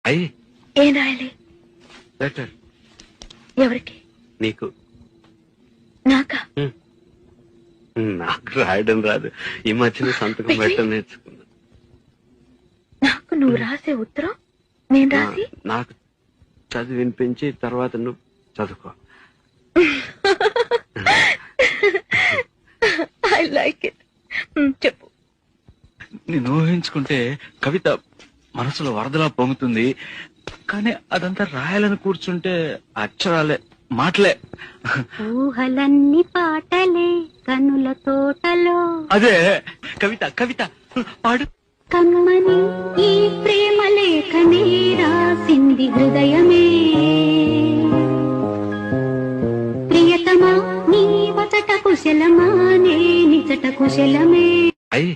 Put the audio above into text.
అయ్యి ఏం రాయాలి? లెటర్. ఎవరికి? నీకు. నాకా? నాకు రాయడం రాదు. ఈ మధ్యన సంతకం పెట్టడం నేర్చుకున్నా. నాకు నువ్వు రాసే ఉత్తరం నేను రాసి నాకు చదివి వినిపించి తర్వాత నువ్వు చదువుకో. I like it. చెప్పు. నేను ఊహించుకుంటే కవిత మనసులో వరదలా పొంగుతుంది, కానీ అదంతా రాయాలని కూర్చుంటే అక్షరాలే, మాటలే. ఊహలన్నీ పాటలే కనుల తోటలో. అదే కవిత, కవిత పాడు. కమ్మని ఈ ప్రేమ లేఖనే రాసింది హృదయమే. ప్రియతమా నీ వచట కుశలమా నే నిజట కుశలమే. అయ్యి